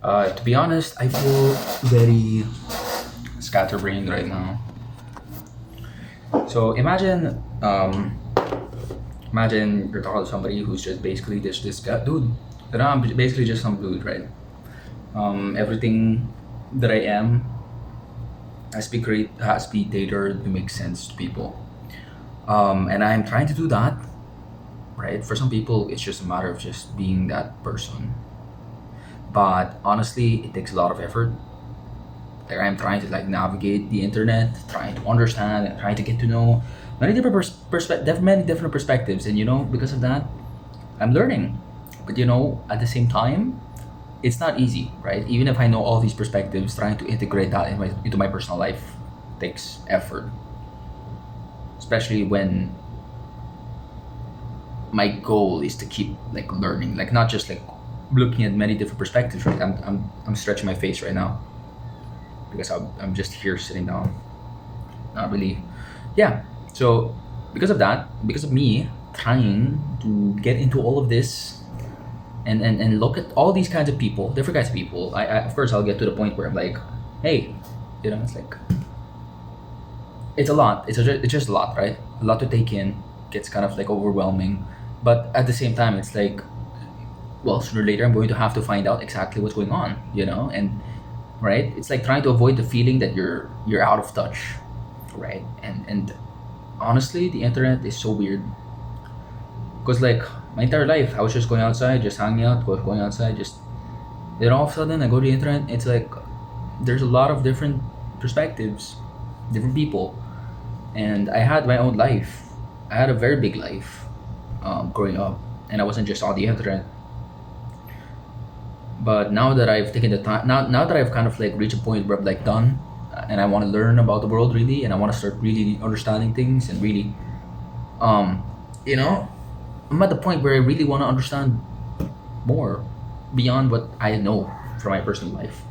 To be honest, I feel very scatterbrained right now. So imagine you're talking to somebody who's just basically this guy, dude. You know, I'm basically just some dude, right? Everything that I am has to be tailored to make sense to people. And I'm trying to do that, right? For some people, it's just a matter of just being that person. But honestly, it takes a lot of effort. Like I'm trying to like navigate the internet, trying to understand and trying to get to know many different many different perspectives. And because of that, I'm learning. But at the same time, it's not easy, right? Even if I know all these perspectives, trying to integrate that into my personal life takes effort, especially when my goal is to keep like learning, like not just like looking at many different perspectives. Right? I'm stretching my face right now because I'm just here sitting down, not really. Yeah. So because of that, because of me trying to get into all of this and look at all these kinds of people, different kinds of people, I of course I'll get to the point where I'm like, hey, it's like it's a lot. It's just a lot, right? A lot to take in. Gets kind of like overwhelming, but at the same time, it's like, well, sooner or later, I'm going to have to find out exactly what's going on, and right, it's like trying to avoid the feeling that you're out of touch, right? And honestly, the internet is so weird because like my entire life, I was just going outside, just hanging out, going outside, just then all of a sudden, I go to the internet. It's like there's a lot of different perspectives, different people, and I had my own life. I had a very big life growing up, and I wasn't just on the internet. But now that I've taken the time, now that I've kind of like reached a point where I'm like done, and I want to learn about the world really, and I want to start really understanding things and really, um, you know, I'm at the point where I really want to understand more beyond what I know from my personal life.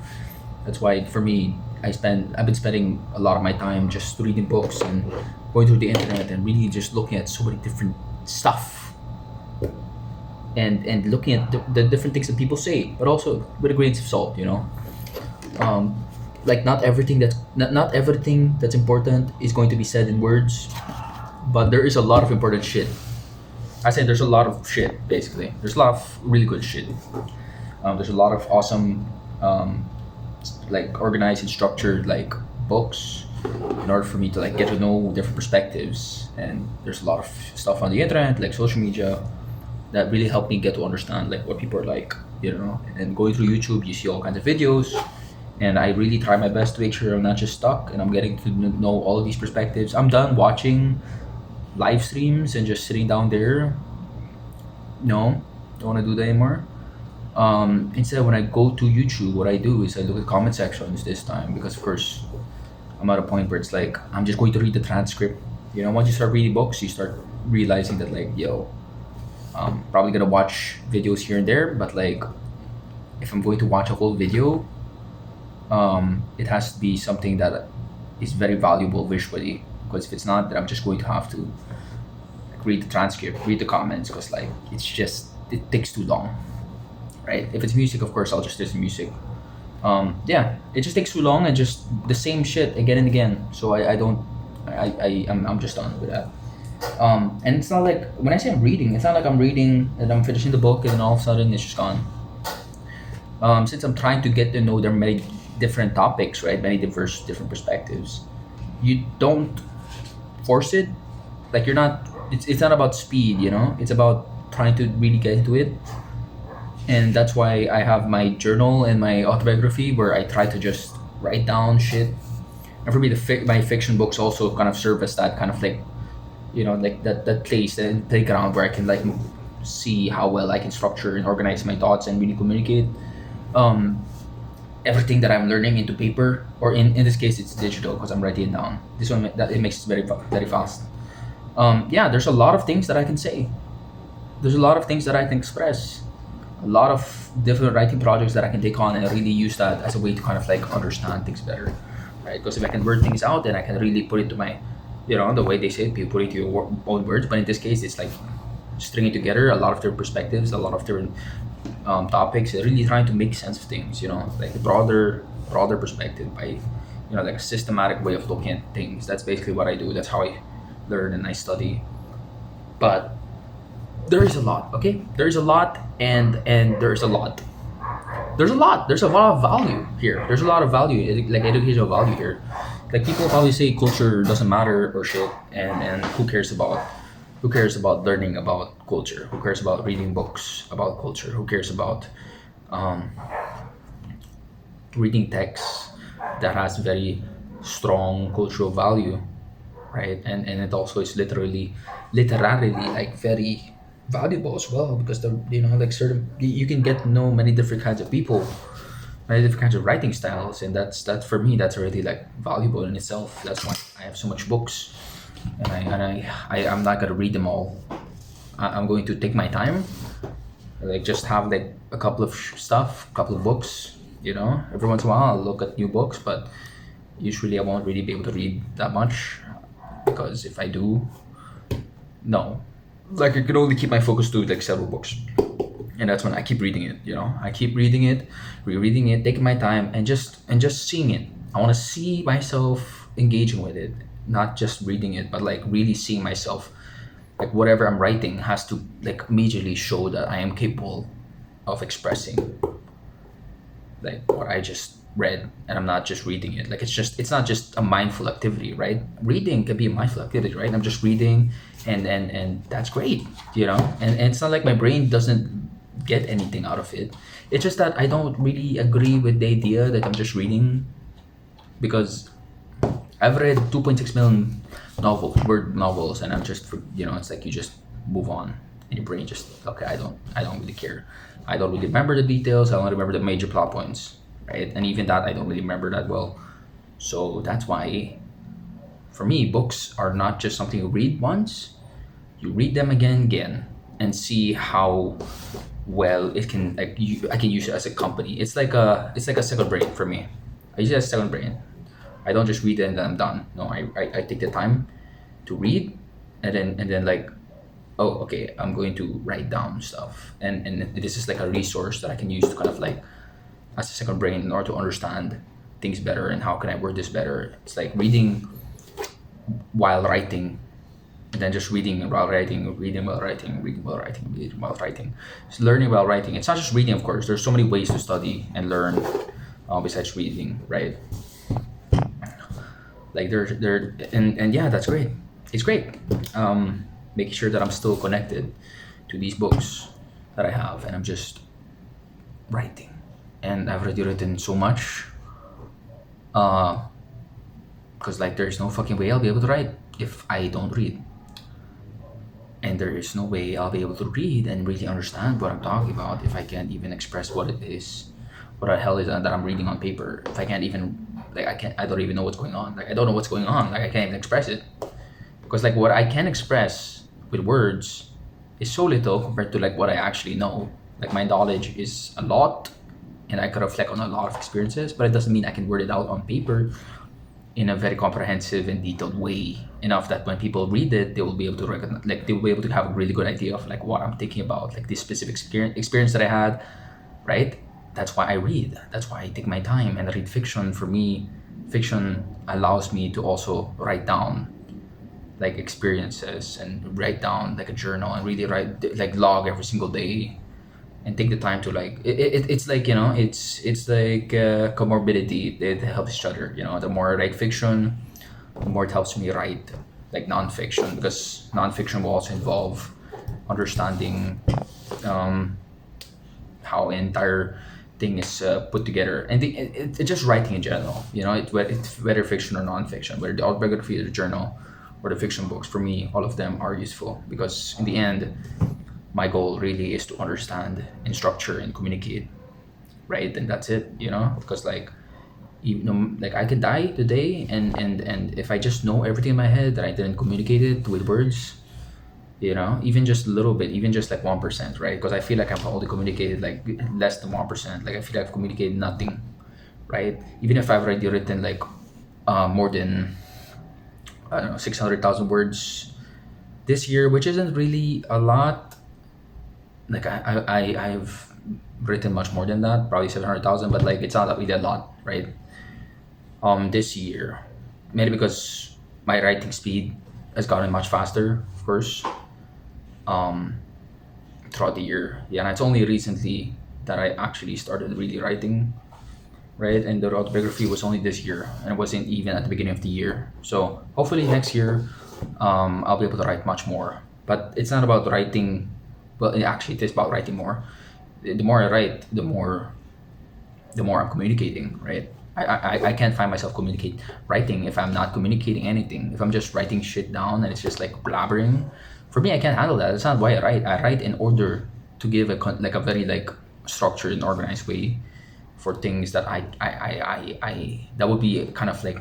That's why for me, I've been spending a lot of my time just reading books and going through the internet and really just looking at so many different stuff and looking at the different things that people say, but also with a grain of salt. Um, like not everything that's important is going to be said in words, but there is a lot of important shit. I say there's a lot of shit basically. There's a lot of really good shit. There's a lot of awesome, like organized and structured like books in order for me to like get to know different perspectives. And there's a lot of stuff on the internet, like social media, that really helped me get to understand like what people are like. And going through YouTube, you see all kinds of videos, and I really try my best to make sure I'm not just stuck and I'm getting to know all of these perspectives. I'm done watching live streams and just sitting down there. No, don't want to do that anymore. Instead, when I go to YouTube, what I do is I look at comment sections this time because, of course, I'm at a point where it's like I'm just going to read the transcript. Once you start reading books, you start realizing that like, yo, probably gonna watch videos here and there, but like, if I'm going to watch a whole video, it has to be something that is very valuable visually. Because if it's not, then I'm just going to have to like, read the transcript, read the comments, because like it takes too long, right? If it's music, of course, I'll just listen to music. Yeah, it just takes too long and just the same shit again and again. So I don't, I'm just done with that. And it's not like when I say I'm reading, it's not like I'm reading and I'm finishing the book and then all of a sudden it's just gone. Since I'm trying to get to know there are many different topics, right? Many diverse different perspectives. You don't force it. Like you're not. It's not about speed. It's about trying to really get into it. And that's why I have my journal and my autobiography where I try to just write down shit. And for me, my fiction books also kind of serve as that kind of like, like that place, that playground where I can like see how well I can structure and organize my thoughts and really communicate um, everything that I'm learning into paper, or in this case, it's digital because I'm writing it down. This one that it makes it very fast. Yeah, there's a lot of things that I can say. There's a lot of things that I can express. A lot of different writing projects that I can take on and really use that as a way to kind of like understand things better, right? Because if I can word things out, then I can really put it to my, the way they say it, you put it to your own words. But in this case, it's like stringing together a lot of different perspectives, a lot of different topics, really trying to make sense of things, like a broader perspective by, like a systematic way of looking at things. That's basically what I do. That's how I learn and I study. But there is a lot, okay? There's a lot, and there's a lot. There's a lot. There's a lot of value here. There's a lot of value, like educational value here. Like people probably say culture doesn't matter or shit, and who cares about learning about culture? Who cares about reading books about culture? Who cares about um, reading texts that has very strong cultural value, right? And it also is literally like very valuable as well, because like certain you can get to know many different kinds of people, many different kinds of writing styles, and that for me that's already like valuable in itself. That's why I have so much books, I'm not gonna read them all. I'm going to take my time, like just have like a couple of couple of books. Every once in a while I'll look at new books, but usually I won't really be able to read that much, because if I do, no, like I could only keep my focus to like several books, and that's when I keep reading it. I keep reading it, rereading it, taking my time, and just seeing it. I want to see myself engaging with it, not just reading it, but like really seeing myself, like whatever I'm writing has to like immediately show that I am capable of expressing like what I just read, and I'm not just reading it. Like it's not just a mindful activity, right? Reading can be a mindful activity, right? I'm just reading, and that's great, and it's not like my brain doesn't get anything out of it. It's just that I don't really agree with the idea that I'm just reading, because I've read 2.6 million word novels, and I'm just, it's like you just move on, and your brain just, okay, I don't really care. I don't really remember the details. I don't remember the major plot points, right? And even that I don't really remember that well. So that's why, for me, books are not just something you read once. You read them again and again, and see how well it can, like, I can use it as a company. It's like a second brain for me. I use it as a second brain. I don't just read it and then I'm done. No, I take the time to read, and then like, oh, okay, I'm going to write down stuff, and this is like a resource that I can use to kind of like as a second brain in order to understand things better, and how can I word this better. It's like reading while writing, and then just reading while writing, reading while writing, reading while writing, reading while writing. It's learning while writing. It's not just reading, of course. There's so many ways to study and learn, besides reading, right? Like and yeah, that's great. It's great. Making sure that I'm still connected to these books that I have, and I'm just writing, and I've already written so much, because like there's no fucking way I'll be able to write if I don't read, and there is no way I'll be able to read and really understand what I'm talking about if I can't even express what it is, what the hell is that I'm reading on paper. If I can't even, like, I don't even know what's going on. Like I don't know what's going on. Like I can't even express it, because like what I can express with words is so little compared to like what I actually know. Like my knowledge is a lot, and I could reflect on a lot of experiences, but it doesn't mean I can word it out on paper in a very comprehensive and detailed way enough that when people read it, they will be able to recognize, like they will be able to have a really good idea of like what I'm thinking about, like this specific experience that I had, right? That's why I read. That's why I take my time and read fiction. For me, fiction allows me to also write down like experiences, and write down like a journal, and really write, like log every single day, and take the time to like it's like, it's like comorbidity. They help each other. The more I write fiction, the more it helps me write like nonfiction, because nonfiction will also involve understanding how an entire thing is put together, and it's just writing in general. It's whether fiction or nonfiction, whether the autobiography or the journal or the fiction books. For me, all of them are useful, because in the end, my goal really is to understand and structure and communicate, right? And that's it. Because like, like I could die today, and if I just know everything in my head that I didn't communicate it with words, even just a little bit, even just like 1%, right? Because I feel like I've only communicated like less than 1%. Like I feel like I've communicated nothing, right? Even if I've already written like more than, I don't know, 600,000 words this year, which isn't really a lot. Like I've written much more than that, probably 700,000, but like it's not really a lot, right? This year, maybe because my writing speed has gotten much faster, of course, um, throughout the year. Yeah, and it's only recently that I actually started really writing, right? And the autobiography was only this year, and it wasn't even at the beginning of the year. So hopefully next year, I'll be able to write much more. But it's not about writing. Well, actually, it is about writing more. The more I write, the more I'm communicating, right? I can't find myself communicate writing if I'm not communicating anything. If I'm just writing shit down and it's just like blabbering, for me, I can't handle that. That's not why I write. I write in order to give like a very like structured and organized way for things that I that would be kind of, like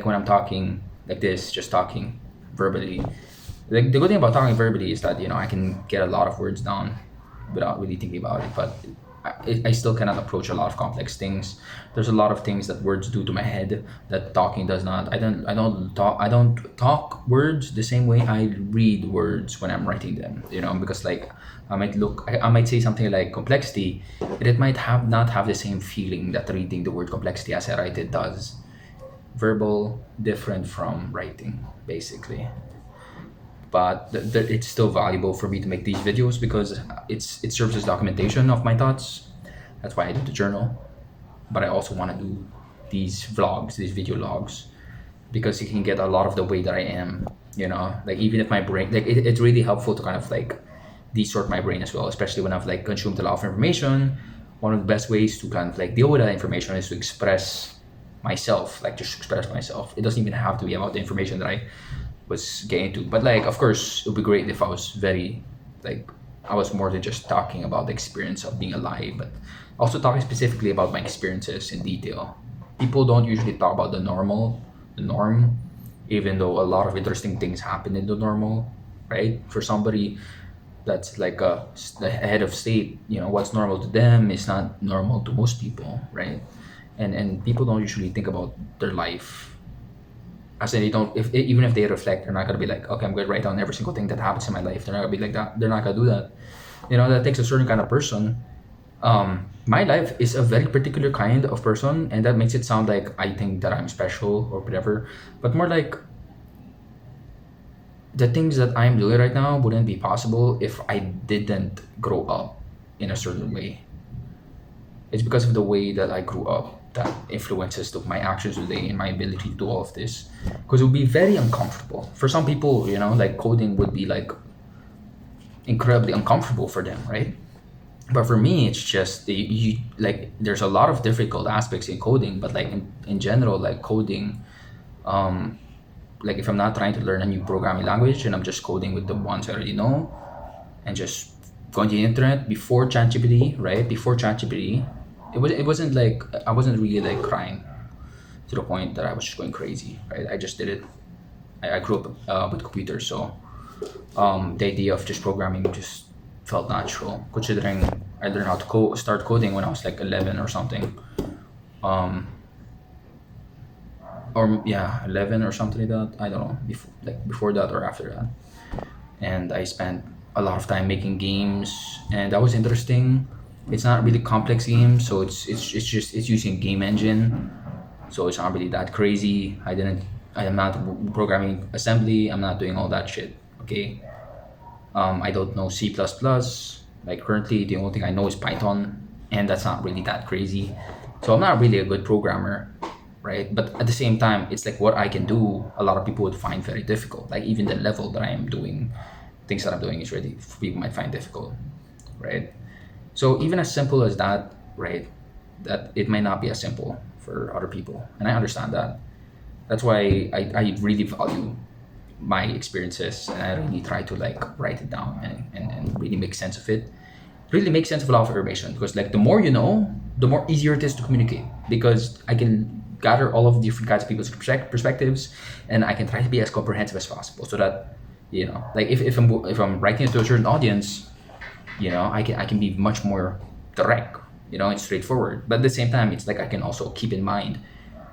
when I'm talking like this, just talking verbally. Like the good thing about talking verbally is that I can get a lot of words down without really thinking about it. But I still cannot approach a lot of complex things. There's a lot of things that words do to my head that talking does not. I don't talk words the same way I read words when I'm writing them. Because like I might say something like complexity, and it might have not have the same feeling that reading the word complexity as I write it does. Verbal different from writing, basically. But it's still valuable for me to make these videos because it serves as documentation of my thoughts. That's why I do the journal. But I also want to do these vlogs, these video logs, because you can get a lot of the way that I am. Like even if my brain, like it's really helpful to kind of like desort my brain as well, especially when I've like consumed a lot of information. One of the best ways to kind of like deal with that information is to express myself, like just express myself. It doesn't even have to be about the information that I was getting to. But like, of course, it would be great if I was very, like, I was more than just talking about the experience of being alive, but also talking specifically about my experiences in detail. People don't usually talk about the norm, even though a lot of interesting things happen in the normal, right? For somebody that's like a head of state, what's normal to them is not normal to most people, right? And people don't usually think about their life. As in, they don't. If even if they reflect, they're not gonna be like, okay, I'm gonna write down every single thing that happens in my life. They're not gonna be like that. They're not gonna do that. That takes a certain kind of person. My life is a very particular kind of person, and that makes it sound like I think that I'm special or whatever. But more like the things that I'm doing right now wouldn't be possible if I didn't grow up in a certain way. It's because of the way that I grew up that influences my actions today and my ability to do all of this. Because it would be very uncomfortable for some people. Like coding would be like incredibly uncomfortable for them, right? But for me, it's just like there's a lot of difficult aspects in coding, but like in general, like coding, like if I'm not trying to learn a new programming language and I'm just coding with the ones I already know and just going to the internet before ChatGPT, right? Before ChatGPT, it wasn't like I wasn't really like crying to the point that I was just going crazy, right? I just did it. I grew up with computers, so the idea of just programming just felt natural, considering I learned how to start coding when I was like 11 or something. Um, or yeah, 11 or something like that. I don't know, before that or after that. And I spent a lot of time making games, and that was interesting. It's not really complex games, so it's using game engine, so it's not really that crazy. I am not programming assembly. I'm not doing all that shit. Okay. I don't know C++. Like currently, the only thing I know is Python, and that's not really that crazy. So I'm not really a good programmer, right? But at the same time, it's like what I can do. A lot of people would find very difficult. Like even the level that I am doing, things that I'm doing is really people might find difficult, right? So even as simple as that, right? That it may not be as simple for other people, and I understand that. That's why I really value my experiences, and I really try to like write it down and really make sense of it. Really make sense of a lot of information, because like the more you know, the more easier it is to communicate, because I can gather all of the different kinds of people's perspectives, and I can try to be as comprehensive as possible, so that like if I'm writing it to a certain audience, I can be much more direct, and straightforward. But at the same time, it's like I can also keep in mind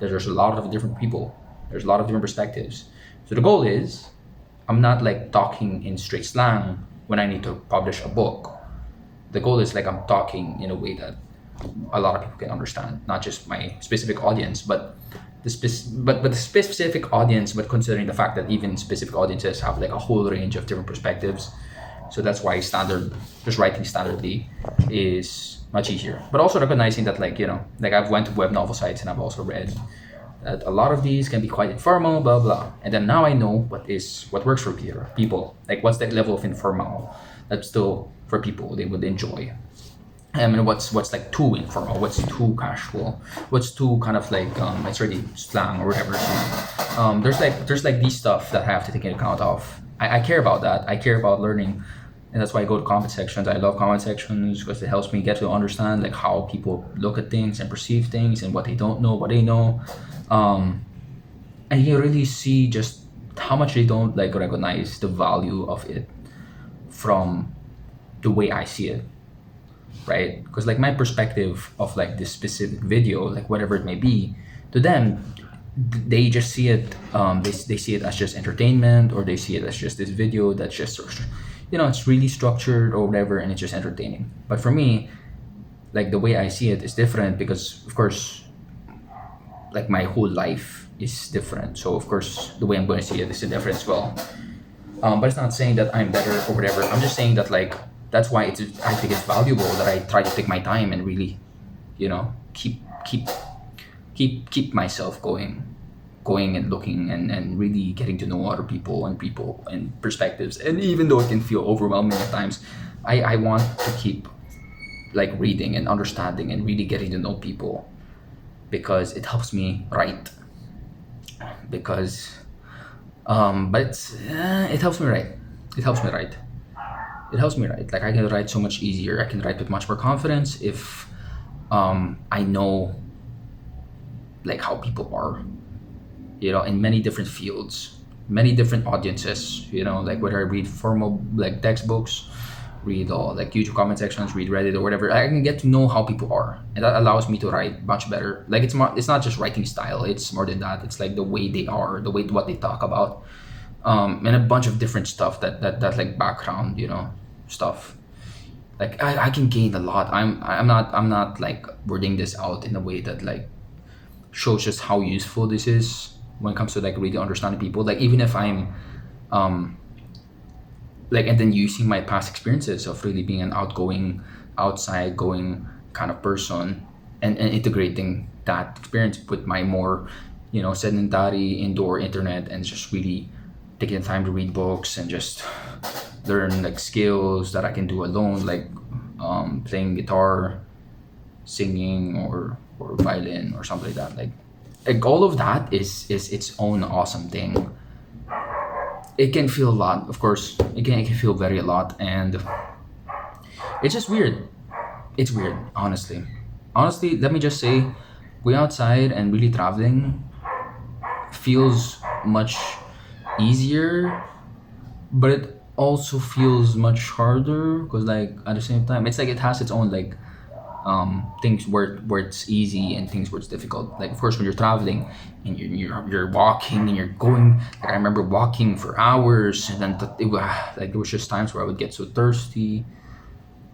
that there's a lot of different people, there's a lot of different perspectives. So the goal is, I'm not like talking in straight slang when I need to publish a book. The goal is like I'm talking in a way that a lot of people can understand, not just my specific audience, but but the specific audience, but considering the fact that even specific audiences have like a whole range of different perspectives. So that's why standard, just writing standardly is much easier. But also recognizing that, like, like I've went to web novel sites and I've also read that a lot of these can be quite informal, blah blah. And then now I know what works for people. Like what's that level of informal that's still for people they would enjoy. And what's like too informal, what's too casual, what's too kind of like it's already slang or whatever. So there's like these stuff that I have to take into account of. I care about that. I care about learning, and that's why I go to comment sections. I love comment sections because it helps me get to understand like how people look at things and perceive things and what they don't know, what they know, and you really see just how much they don't like recognize the value of it from the way I see it, right? Because like my perspective of like this specific video, like whatever it may be, to them, they just see it. They see it as just entertainment, or they see it as just this video that's just, it's really structured or whatever, and it's just entertaining. But for me, like the way I see it is different because, of course, like my whole life is different. So of course, the way I'm going to see it is different as well. But it's not saying that I'm better or whatever. I'm just saying that like that's why I think it's valuable that I try to take my time and really, keep myself going and looking and really getting to know other people and perspectives. And even though it can feel overwhelming at times, I want to keep like reading and understanding and really getting to know people because it helps me write. Because but it helps me write. It helps me write. It helps me write. Like I can write so much easier. I can write with much more confidence if I know like how people are, in many different fields, many different audiences, like whether I read formal like textbooks, read all like YouTube comment sections, read Reddit or whatever, I can get to know how people are, and that allows me to write much better. Like it's not just writing style, it's more than that. It's like the way they are, the way what they talk about, and a bunch of different stuff that like background, stuff. Like I can gain a lot. I'm not like wording this out in a way that like shows just how useful this is when it comes to like really understanding people. Like even if I'm like, and then using my past experiences of really being an outgoing, outside going kind of person, and integrating that experience with my more, sedentary indoor internet, and just really taking the time to read books and just learn like skills that I can do alone, like playing guitar, singing, or violin or something like that. Like all of that is its own awesome thing. It can feel a lot, of course. It can feel very a lot, and it's just weird. It's weird, honestly. Honestly, let me just say, going outside and really traveling feels much easier, but it also feels much harder because, like, at the same time, it's like it has its own like things where it's easy and things where it's difficult. Like of course when you're traveling and you're walking and you're going, like I remember walking for hours, and then like there was just times where I would get so thirsty,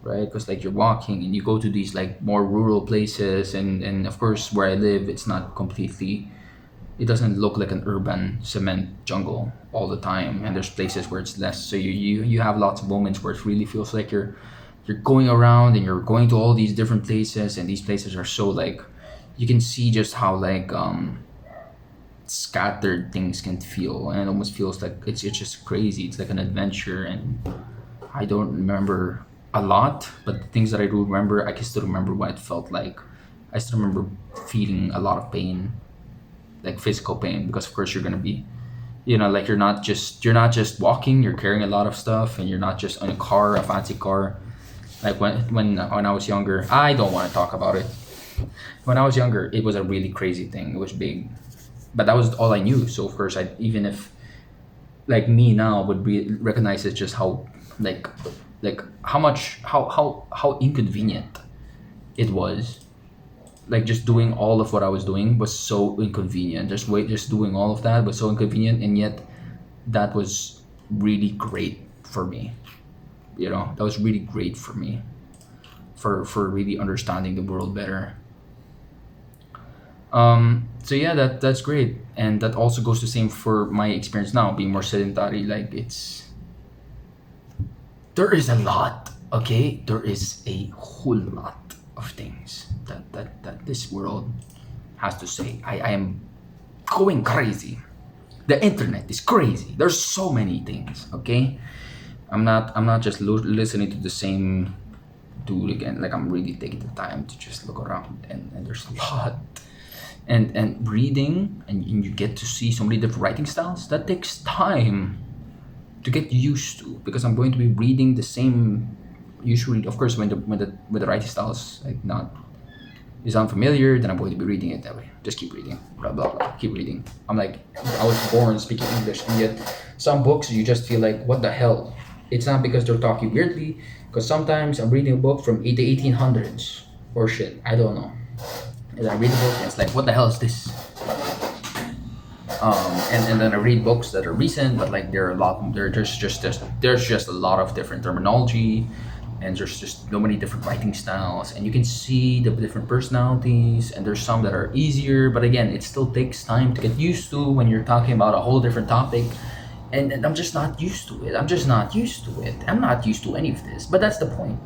right? Because like you're walking and you go to these like more rural places, and of course where I live, it's not completely, it doesn't look like an urban cement jungle all the time, and there's places where it's less. So you have lots of moments where it really feels like you're going around and you're going to all these different places, and these places are so like, you can see just how like scattered things can feel, and it almost feels like it's just crazy. It's like an adventure, and I don't remember a lot, but the things that I do remember, I can still remember what it felt like. I still remember feeling a lot of pain, like physical pain, because of course you're gonna be, like you're not just walking, you're carrying a lot of stuff, and you're not just in a fancy car. Like when I was younger, I don't want to talk about it. When I was younger, it was a really crazy thing. It was big, but that was all I knew. So of course, even if like me now would recognize it, just how like how inconvenient it was. Like just doing all of what I was doing was so inconvenient. Just doing all of that was so inconvenient, and yet that was really great for me. That was really great for me. for really understanding the world better. So yeah, that's great, and that also goes the same for my experience now, being more sedentary. Like there is a lot. Okay, there is a whole lot of things that this world has to say. I am going crazy. The internet is crazy. There's so many things. Okay, I'm not just listening to the same dude again. Like I'm really taking the time to just look around, and there's a lot. And reading, and you get to see so many different writing styles. That takes time to get used to, because I'm going to be reading the same. Usually, of course, when the writing style is like not is unfamiliar, then I'm going to be reading it that way. Just keep reading, blah blah blah. Keep reading. I'm like, I was born speaking English, and yet some books you just feel like, what the hell? It's not because they're talking weirdly, because sometimes I'm reading a book from the 1800s or shit. I don't know. And I read the book and it's like, what the hell is this? And then I read books that are recent, but like there's just a lot of different terminology, and there's just so many different writing styles, and you can see the different personalities, and there's some that are easier, but again, it still takes time to get used to when you're talking about a whole different topic. And I'm just not used to it. I'm just not used to it. I'm not used to any of this. But that's the point.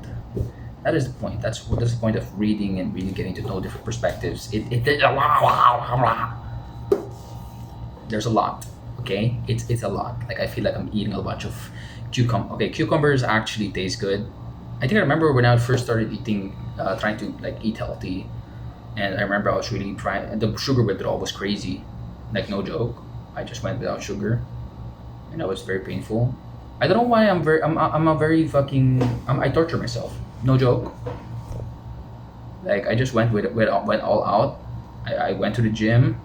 That is the point. That's the point of reading and really getting to know different perspectives. There's a lot. Okay, it's a lot. Like I feel like I'm eating a bunch of cucumber. Okay, cucumbers actually taste good. I think I remember when I first started eating, trying to like eat healthy, and I remember I was really trying. And the sugar withdrawal was crazy. Like no joke. I just went without sugar, and that was very painful. I don't know why I'm a very fucking I torture myself. No joke. Like I just went all out. I went to the gym.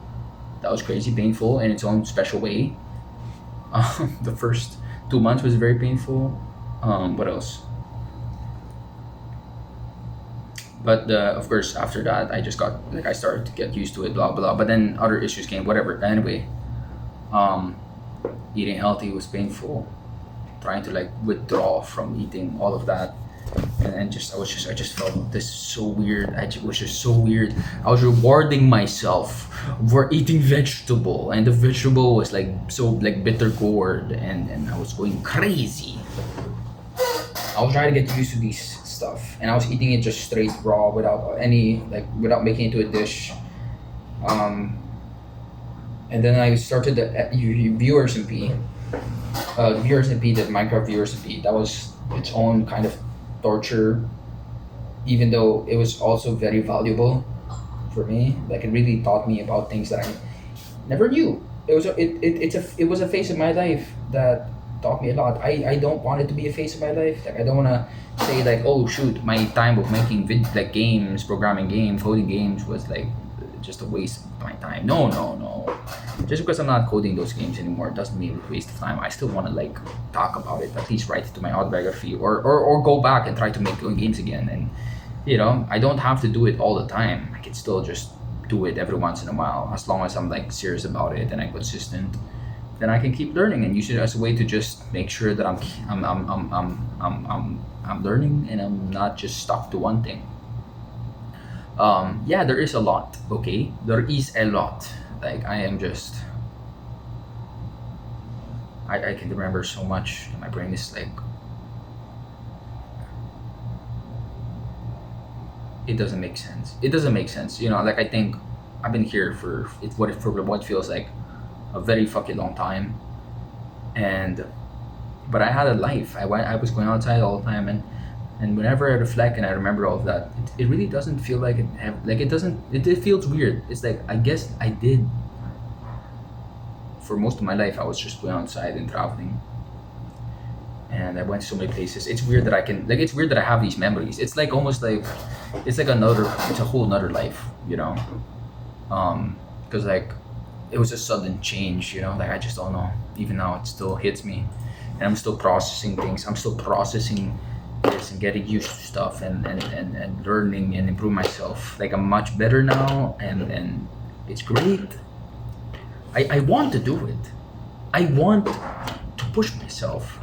That was crazy painful in its own special way. The first 2 months was very painful. What else? But of course, after that, I just got like I started to get used to it, blah blah. But then other issues came, whatever. Anyway, um, eating healthy was painful. Trying to like withdraw from eating all of that, and I just felt this so weird. It was just so weird. I was rewarding myself for eating vegetable, and the vegetable was like so like bitter gourd, and I was going crazy. I was trying to get used to these stuff, and I was eating it just straight raw without any like without making it into a dish. Um, and then I started the viewers MP, the viewers MP, the Minecraft viewers MP. That was its own kind of torture, even though it was also very valuable for me. Like it really taught me about things that I never knew. It was a phase of my life that taught me a lot. I don't want it to be a phase of my life. Like I don't want to say like, oh shoot, my time of making like games, programming games, coding games was like just a waste of my time. No, no, no. Just because I'm not coding those games anymore doesn't mean it's a waste of time. I still want to like talk about it, at least write it to my autobiography, or go back and try to make games again. And I don't have to do it all the time. I can still just do it every once in a while, as long as I'm like serious about it and I'm consistent. Then I can keep learning and use it as a way to just make sure that I'm learning and I'm not just stuck to one thing. Yeah, there is a lot. Okay, there is a lot. Like I am just, I can remember so much. My brain is like, it doesn't make sense. It doesn't make sense. Like I think I've been here for what feels like a very fucking long time, but I had a life. I was going outside all the time, and whenever I reflect and I remember all of that, it really doesn't feel like it doesn't. It feels weird. It's like I guess I did. For most of my life, I was just going outside and traveling, and I went to so many places. It's weird that I can like. It's weird that I have these memories. It's like almost like it's like another. It's a whole another life, because like it was a sudden change. Like I just don't know. Even now, it still hits me, and I'm still processing things. I'm still processing this and getting used to stuff and learning and improve myself. Like I'm much better now, and it's great. I want to do it. I want to push myself.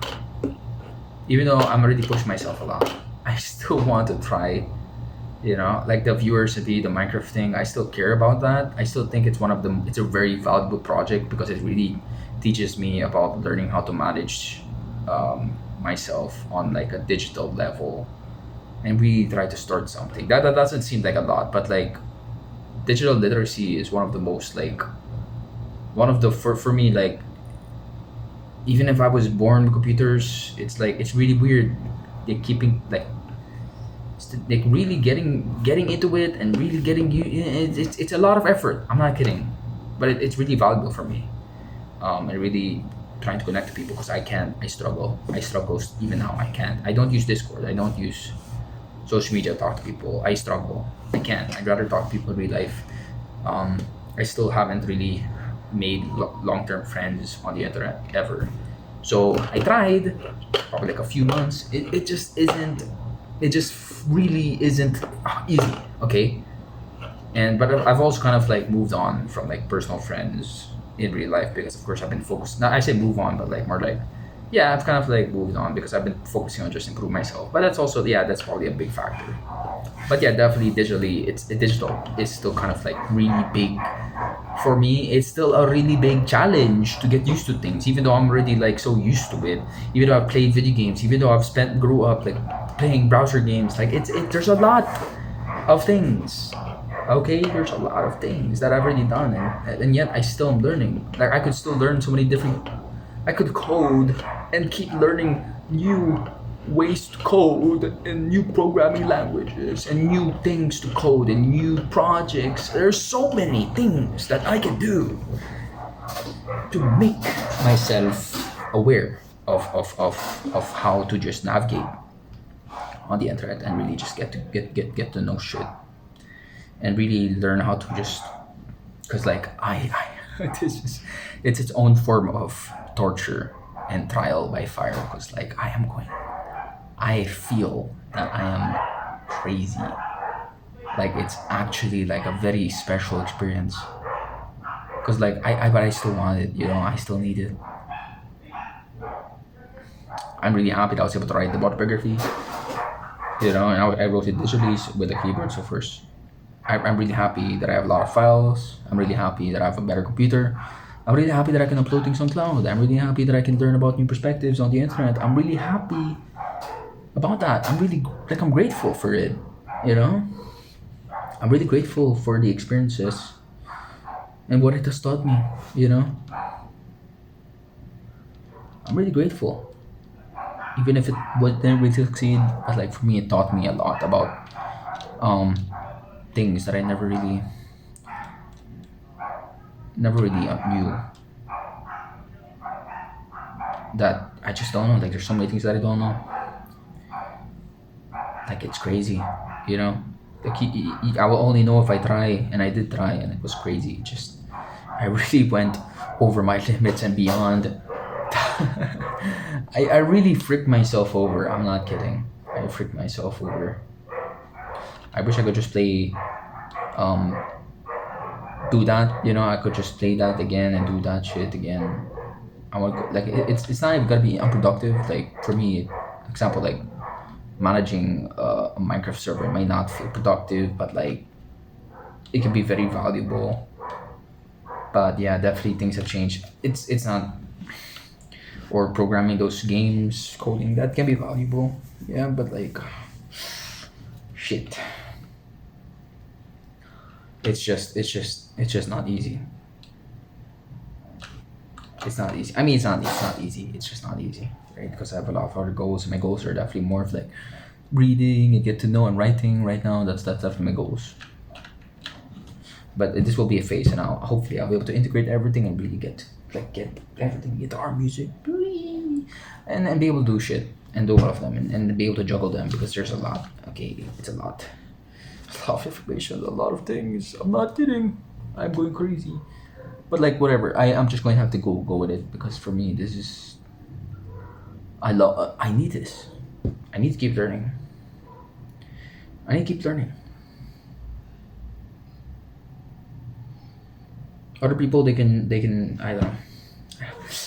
Even though I'm already pushing myself a lot, I still want to try You know, like the Viewersity, the Minecraft thing, I still care about that. I still think it's one of the it's a very valuable project because it really teaches me about learning how to manage myself on like a digital level, and really try to start something. That doesn't seem like a lot, but like digital literacy is one of the most like one of the for me like even if I was born with computers, it's like it's really weird. Like keeping like really getting into it and really getting you. It's a lot of effort. I'm not kidding, but it's really valuable for me. And really trying to connect to people because I can't. I struggle. I struggle even now. I can't. I don't use Discord. I don't use social media to talk to people. I struggle. I can't. I'd rather talk to people in real life. Um, I still haven't really made long-term friends on the internet ever. So I tried, probably like a few months. It just isn't. It just really isn't easy. Okay, and but I've also kind of like moved on from like personal friends in real life because of course I've been focused. Not I say move on, but like more like yeah, I've kind of like moved on because I've been focusing on just improve myself. But that's also yeah, that's probably a big factor. But yeah, definitely digitally, it's digital is still kind of like really big for me. It's still a really big challenge to get used to things, even though I'm already like so used to it. Even though I've played video games, even though I've spent grew up like playing browser games, like there's a lot of things. Okay, there's a lot of things that I've already done, and yet I still am learning. Like I could still learn so many different. I could code and keep learning new ways to code and new programming languages and new things to code and new projects. There's so many things that I can do to make myself aware of how to just navigate on the internet and really just get to know shit and really learn how to just because like I this is it's its own form of torture and trial by fire because like I feel that I am crazy. Like it's actually like a very special experience. Cause like but I still want it, you know, I still need it. I'm really happy that I was able to write the autobiography, you know, and I wrote it digitally with a keyboard. So first, I'm really happy that I have a lot of files. I'm really happy that I have a better computer. I'm really happy that I can upload things on cloud. I'm really happy that I can learn about new perspectives on the internet. I'm really happy about that. I'm really like I'm grateful for it, you know. I'm really grateful for the experiences and what it has taught me, you know. I'm really grateful, even if it didn't really succeed. But like for me, it taught me a lot about um things that I never really knew that I just don't know. Like there's so many things that I don't know. Like it's crazy, you know. Like I will only know if I try, and I did try, and it was crazy. Just I really went over my limits and beyond. I really freaked myself over. I'm not kidding. I freaked myself over. I wish I could just play, um, do that. You know, I could just play that again and do that shit again. I want to like it's not even gonna be unproductive. Like for me, example like managing a Minecraft server might not feel productive, but like it can be very valuable. But yeah, definitely things have changed. It's not or programming those games, coding that can be valuable. Yeah, but like shit, it's just not easy. It's not easy. I mean, it's not easy. It's just not easy, right? Because I have a lot of other goals. My goals are definitely more of like reading and get to know and writing right now. That's definitely my goals. But this will be a phase, and hopefully I'll be able to integrate everything and really get everything, guitar, music, and be able to do shit and do all of them and be able to juggle them because there's a lot. Okay, it's a lot of information, a lot of things. I'm not kidding. I'm going crazy. But like whatever, I'm just going to have to go with it because for me this is I love. I need this. I need to keep learning. I need to keep learning. Other people they can I don't know.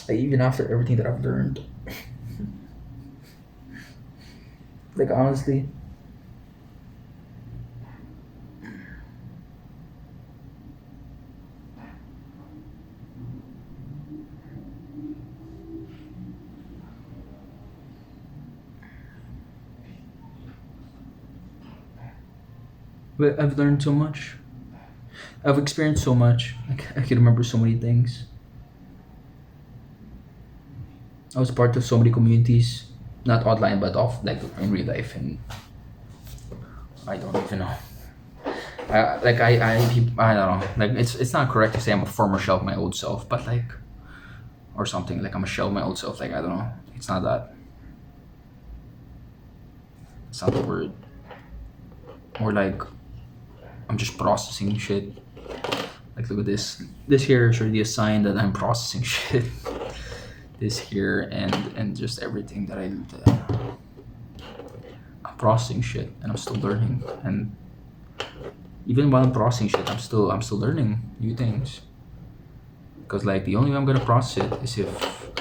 Like even after everything that I've learned, like honestly, But I've learned so much. I've experienced so much. I can remember so many things. I was part of so many communities, not online but off, like in real life, and I don't even know. I don't know. Like it's not correct to say I'm a former shell of my old self, but like or something like I'm a shell of my old self. Like I don't know. It's not that. It's not the word. More like I'm just processing shit. Like look at this. This here is really a sign that I'm processing shit. This here and just everything that I'm processing shit and I'm still learning and even while I'm processing shit I'm still learning new things because like the only way I'm gonna process it is if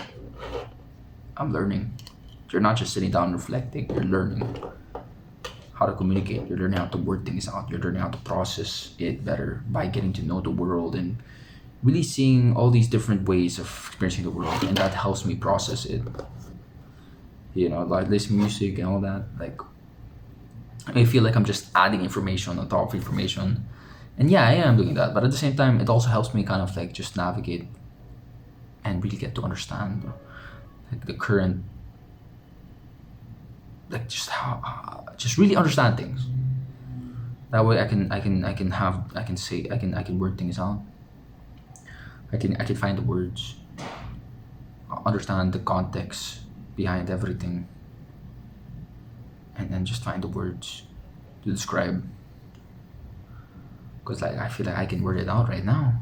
I'm learning. You're not just sitting down and reflecting. You're learning how to communicate. You're learning how to word things out. You're learning how to process it better by getting to know the world and really seeing all these different ways of experiencing the world, and that helps me process it. You know, like this music and all that. Like I feel like I'm just adding information on top of information, and yeah, I am doing that. But at the same time, it also helps me kind of like just navigate and really get to understand like the current, like just how, just really understand things. That way, I can word things out. I can find the words, understand the context behind everything, and then just find the words to describe. Because like I feel like I can word it out right now,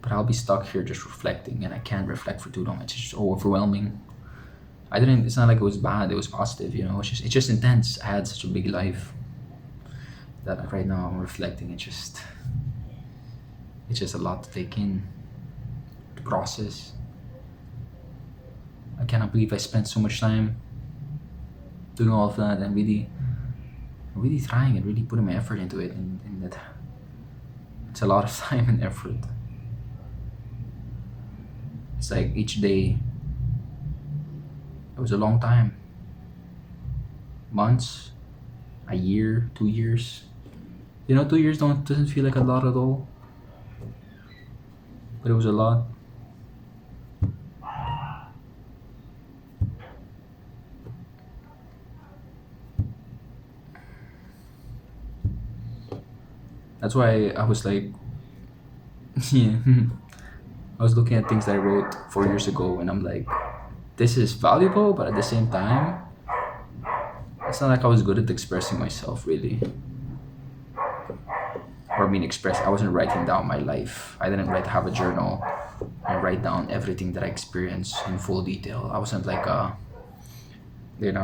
but I'll be stuck here just reflecting, and I can't reflect for too long. It's just so overwhelming. I didn't. It's not like it was bad. It was positive. You know, it's just intense. I had such a big life that right now I'm reflecting. It's just a lot to take in, to process. I cannot believe I spent so much time doing all of that and really trying and really putting my effort into it, and that it's a lot of time and effort. It's like each day it was a long time, months, a year, 2 years. You know, 2 years don't doesn't feel like a lot at all, but it was a lot. That's why I was like, yeah, I was looking at things that I wrote 4 years ago, and I'm like, this is valuable, but at the same time, it's not like I was good at expressing myself really. Or I mean, express. I wasn't writing down my life. I didn't write have a journal and write down everything that I experienced in full detail. I wasn't like I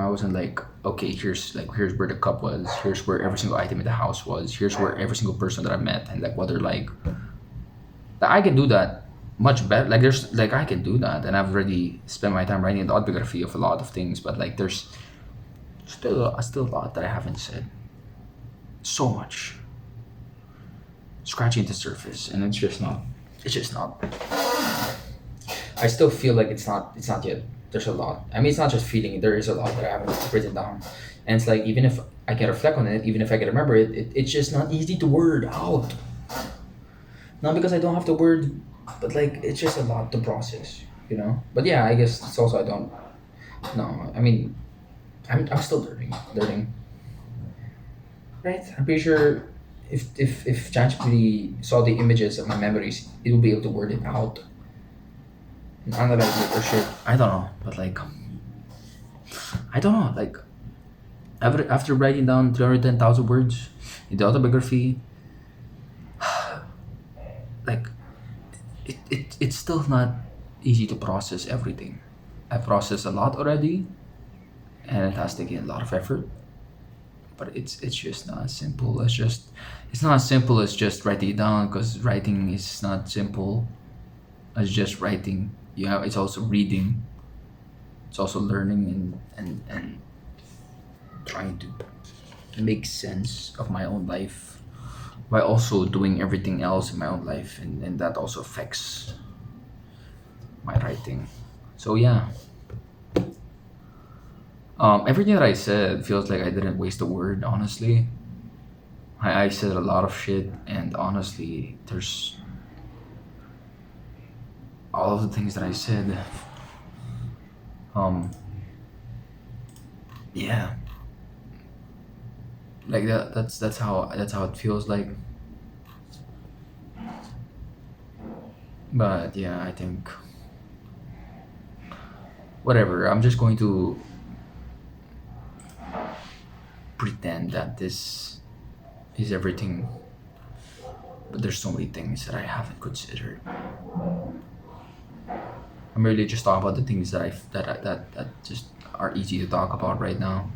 wasn't like, okay, here's where the cup was. Here's where every single item in the house was. Here's where every single person that I met and like what they're like. Like, I can do that much better. Like there's like I can do that, and I've already spent my time writing the autobiography of a lot of things. But like there's still a lot that I haven't said. So much scratching the surface, and it's just not. It's just not. I still feel like it's not. It's not yet. There's a lot. I mean, it's not just feeling. There is a lot that I haven't written down, and it's like even if I can reflect on it, even if I can remember it, it's just not easy to word out. Not because I don't have the word, but like it's just a lot to process. You know. But yeah, I guess it's also I don't. No, I mean, I'm still learning. Right. I'm pretty sure if ChatGPT saw the images of my memories, it will be able to word it out and analyze it or shit. I don't know, but like I don't know, like after writing down 310,000 words in the autobiography, like it's still not easy to process everything. I processed a lot already, and it has taken a lot of effort. But it's just not as simple as just it's not as simple as just writing it down, because writing is not simple as just writing. It's also reading, it's also learning and trying to make sense of my own life while also doing everything else in my own life, and that also affects my writing. So yeah, everything that I said feels like I didn't waste a word, honestly. I said a lot of shit, and honestly, there's all of the things that I said. Um, yeah, like that. That's how it feels like. But yeah, I think whatever. I'm just going to pretend that this is everything. But there's so many things that I haven't considered. I'm really just talking about the things that just are easy to talk about right now,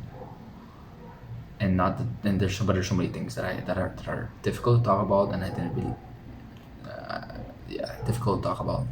and not the, and there's so many things that are difficult to talk about, and I didn't really, yeah, difficult to talk about.